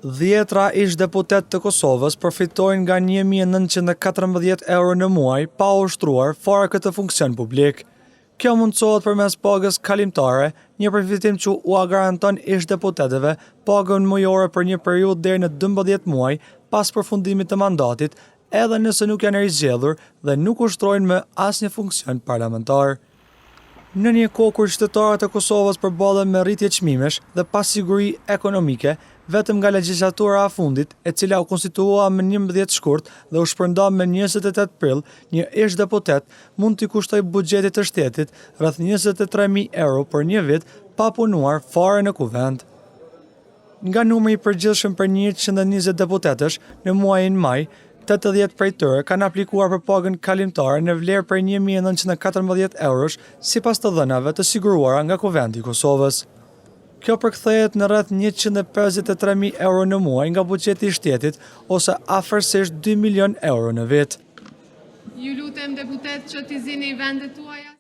Dhjetra ish deputet të Kosovës përfitojnë nga 1.914 euro në muaj pa ushtruar fare këtë funksion publik. Kjo mundsohet përmes pagës kalimtare, një përfitim që u garanton ish deputetëve pagën mujore për një periudhë deri në 12 muaj pas përfundimit të mandatit, edhe nëse nuk janë rizgjedhur dhe nuk ushtrojnë me asnjë funksion parlamentar. Në një kohë kur qytetarët e Kosovës përballen me rritje çmimesh dhe pasiguri ekonomike, vetëm nga legjislatura e fundit, e cila u konstitua më 11 shkurt dhe u shpërnda me 28 prill, një ish deputet mund t'i kushtoj buxhetit të shtetit rreth 23.000 euro për një vit pa punuar fare në kuvend. Nga numri i përgjithshëm për 120 deputetësh në muajin maj, 80 prej tyre kanë aplikuar për pagën kalimtare në vlerë për 1.914 eurosh sipas të dhënave të siguruara nga Kuvendi i Kosovës. Kjo përkthehet në rreth 153.000 euro në muaj nga buxheti i shtetit ose afërsisht 2 milion euro në vit. Ju lutem deputet që t'i zini vendet tuaja.